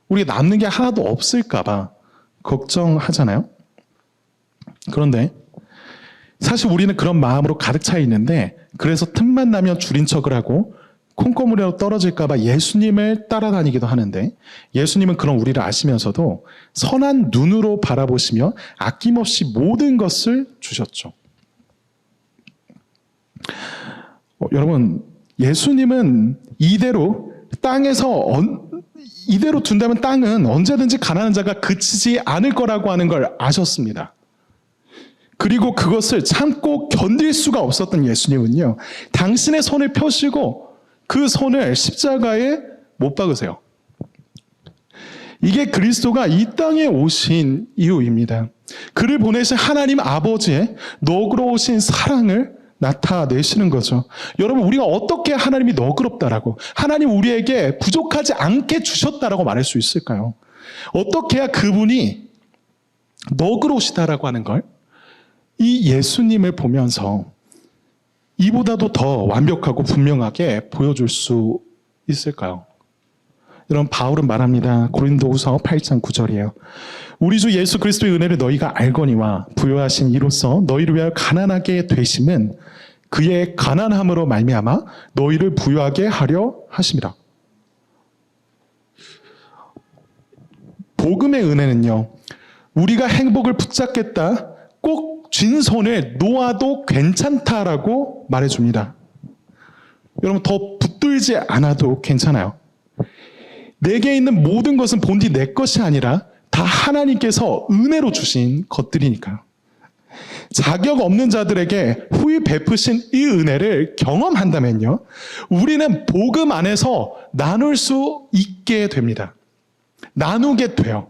우리가 남는 게 하나도 없을까봐 걱정하잖아요. 그런데 사실 우리는 그런 마음으로 가득 차 있는데, 그래서 틈만 나면 줄인 척을 하고 콩고물이라도 떨어질까봐 예수님을 따라다니기도 하는데, 예수님은 그런 우리를 아시면서도 선한 눈으로 바라보시며 아낌없이 모든 것을 주셨죠. 여러분, 예수님은 이대로 둔다면 땅은 언제든지 가난한 자가 그치지 않을 거라고 하는 걸 아셨습니다. 그리고 그것을 참고 견딜 수가 없었던 예수님은요, 당신의 손을 펴시고 그 손을 십자가에 못 박으세요. 이게 그리스도가 이 땅에 오신 이유입니다. 그를 보내신 하나님 아버지의 너그러우신 사랑을 나타내시는 거죠. 여러분, 우리가 어떻게 하나님이 너그럽다라고, 하나님 우리에게 부족하지 않게 주셨다라고 말할 수 있을까요? 어떻게 해야 그분이 너그러우시다라고 하는 걸 이 예수님을 보면서 이보다도 더 완벽하고 분명하게 보여줄 수 있을까요? 여러분, 바울은 말합니다. 고린도후서 8장 9절이에요. 우리 주 예수 그리스도의 은혜를 너희가 알거니와 부요하신 이로써 너희를 위하여 가난하게 되심은 그의 가난함으로 말미암아 너희를 부요하게 하려 하심이라. 복음의 은혜는요, 우리가 행복을 붙잡겠다, 꼭 쥔 손을 놓아도 괜찮다라고 말해줍니다. 여러분, 더 붙들지 않아도 괜찮아요. 내게 있는 모든 것은 본디 내 것이 아니라 다 하나님께서 은혜로 주신 것들이니까요. 자격 없는 자들에게 후히 베푸신 이 은혜를 경험한다면요, 우리는 복음 안에서 나눌 수 있게 됩니다. 나누게 돼요.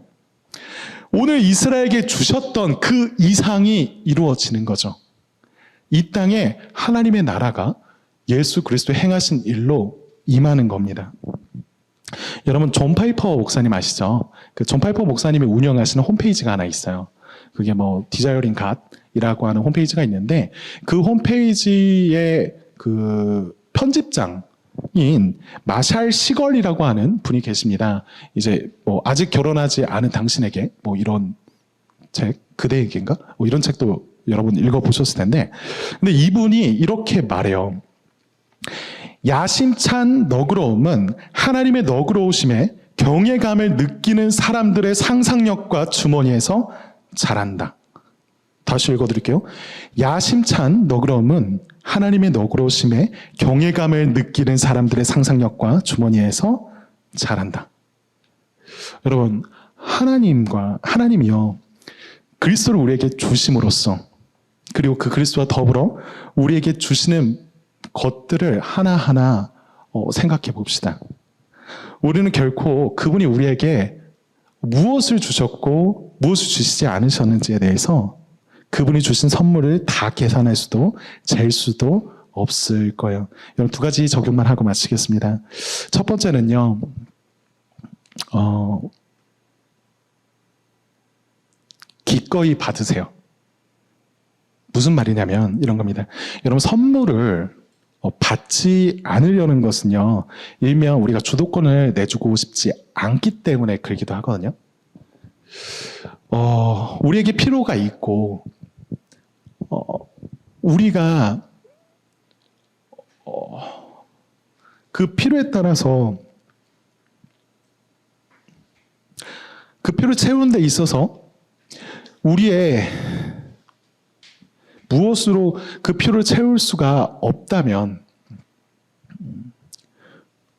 오늘 이스라엘에게 주셨던 그 이상이 이루어지는 거죠. 이 땅에 하나님의 나라가 예수 그리스도 행하신 일로 임하는 겁니다. 여러분, 존 파이퍼 목사님 아시죠? 그 존 파이퍼 목사님이 운영하시는 홈페이지가 하나 있어요. 그게 뭐 디자이어링 갓이라고 하는 홈페이지가 있는데, 그 홈페이지의 그 편집장인 마샬 시걸이라고 하는 분이 계십니다. 이제 뭐 아직 결혼하지 않은 당신에게 뭐 이런 책, 그대에게인가? 뭐 이런 책도 여러분 읽어보셨을 텐데, 근데 이분이 이렇게 말해요. 야심찬 너그러움은 하나님의 너그러우심에 경외감을 느끼는 사람들의 상상력과 주머니에서 자란다. 다시 읽어드릴게요. 야심찬 너그러움은 하나님의 너그러우심에 경외감을 느끼는 사람들의 상상력과 주머니에서 자란다. 여러분, 하나님이요, 그리스도를 우리에게 주심으로써, 그리고 그 그리스도와 더불어 우리에게 주시는 것들을 하나하나 생각해 봅시다. 우리는 결코 그분이 우리에게 무엇을 주셨고 무엇을 주시지 않으셨는지에 대해서 그분이 주신 선물을 다 계산할 수도 잴 수도 없을 거예요. 여러분, 두 가지 적용만 하고 마치겠습니다. 첫 번째는요, 기꺼이 받으세요. 무슨 말이냐면 이런 겁니다. 여러분, 선물을 받지 않으려는 것은요, 일명 우리가 주도권을 내주고 싶지 않기 때문에 그러기도 하거든요. 우리에게 필요가 있고, 우리가 그 필요에 따라서 그 필요를 채우는 데 있어서 우리의 무엇으로 그 필요를 채울 수가 없다면,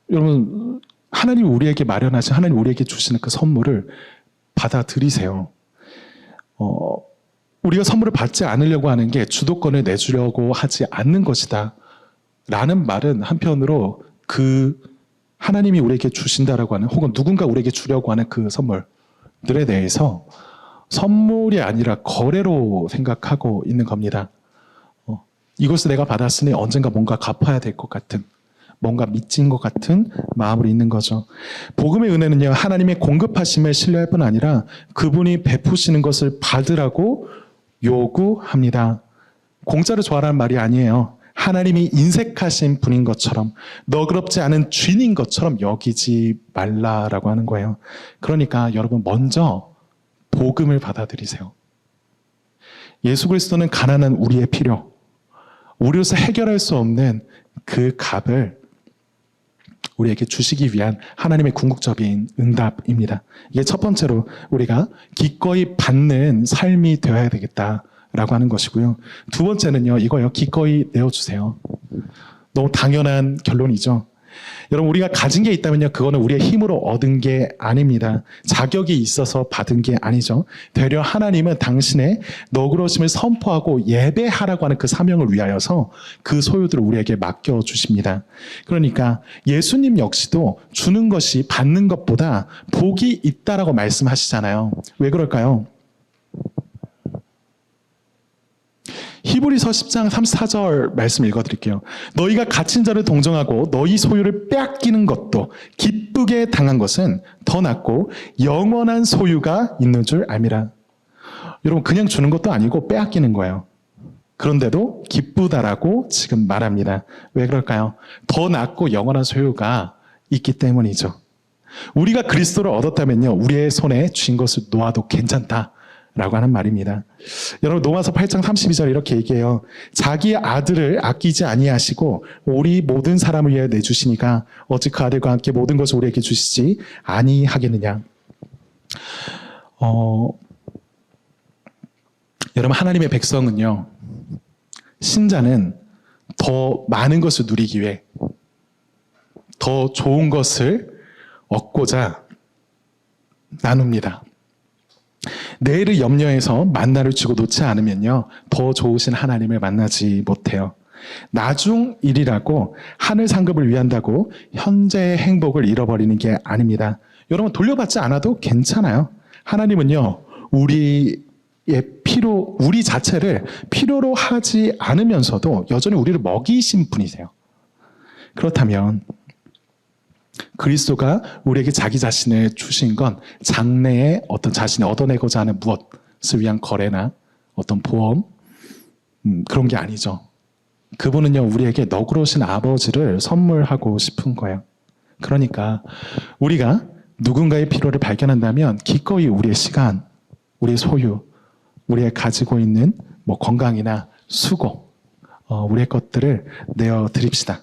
여러분, 하나님이 우리에게 마련하신, 하나님이 우리에게 주시는 그 선물을 받아들이세요. 우리가 선물을 받지 않으려고 하는 게 주도권을 내주려고 하지 않는 것이다 라는 말은 한편으로 그 하나님이 우리에게 주신다라고 하는, 혹은 누군가 우리에게 주려고 하는 그 선물들에 대해서 선물이 아니라 거래로 생각하고 있는 겁니다. 이것을 내가 받았으니 언젠가 뭔가 갚아야 될 것 같은, 뭔가 미친 것 같은 마음으로 있는 거죠. 복음의 은혜는요, 하나님의 공급하심을 신뢰할 뿐 아니라 그분이 베푸시는 것을 받으라고 요구합니다. 공짜로 좋아라는 말이 아니에요. 하나님이 인색하신 분인 것처럼, 너그럽지 않은 쥐인 것처럼 여기지 말라라고 하는 거예요. 그러니까 여러분, 먼저 복음을 받아들이세요. 예수 그리스도는 가난한 우리의 필요, 우리로서 해결할 수 없는 그 값을 우리에게 주시기 위한 하나님의 궁극적인 응답입니다. 이게 첫 번째로 우리가 기꺼이 받는 삶이 되어야 되겠다라고 하는 것이고요. 두 번째는요, 이거요. 기꺼이 내어주세요. 너무 당연한 결론이죠. 여러분, 우리가 가진 게 있다면요, 그거는 우리의 힘으로 얻은 게 아닙니다. 자격이 있어서 받은 게 아니죠. 되려 하나님은 당신의 너그러우심을 선포하고 예배하라고 하는 그 사명을 위하여서 그 소유들을 우리에게 맡겨주십니다. 그러니까 예수님 역시도 주는 것이 받는 것보다 복이 있다라고 말씀하시잖아요. 왜 그럴까요? 히브리서 10장 34절 말씀 읽어드릴게요. 너희가 갇힌 자를 동정하고 너희 소유를 빼앗기는 것도 기쁘게 당한 것은 더 낫고 영원한 소유가 있는 줄 알미라. 여러분 그냥 주는 것도 아니고 빼앗기는 거예요. 그런데도 기쁘다라고 지금 말합니다. 왜 그럴까요? 더 낫고 영원한 소유가 있기 때문이죠. 우리가 그리스도를 얻었다면요, 우리의 손에 쥔 것을 놓아도 괜찮다라고 하는 말입니다. 여러분 로마서 8장 32절 이렇게 얘기해요. 자기 아들을 아끼지 아니하시고 우리 모든 사람을 위하여 내주시니까 어찌 그 아들과 함께 모든 것을 우리에게 주시지 아니하겠느냐. 여러분 하나님의 백성은요, 신자는 더 많은 것을 누리기 위해 더 좋은 것을 얻고자 나눕니다. 내일을 염려해서 만나를 쥐고 놓지 않으면요, 더 좋으신 하나님을 만나지 못해요. 나중 일이라고 하늘 상급을 위한다고 현재의 행복을 잃어버리는 게 아닙니다. 여러분 돌려받지 않아도 괜찮아요. 하나님은요, 우리 자체를 필요로 하지 않으면서도 여전히 우리를 먹이신 분이세요. 그렇다면 그리스도가 우리에게 자기 자신을 주신 건 장래에 어떤 자신이 얻어내고자 하는 무엇을 위한 거래나 어떤 보험, 그런 게 아니죠. 그분은요, 우리에게 너그러우신 아버지를 선물하고 싶은 거예요. 그러니까 우리가 누군가의 필요를 발견한다면 기꺼이 우리의 시간, 우리의 소유, 우리의 가지고 있는 건강이나 수고, 우리의 것들을 내어 드립시다.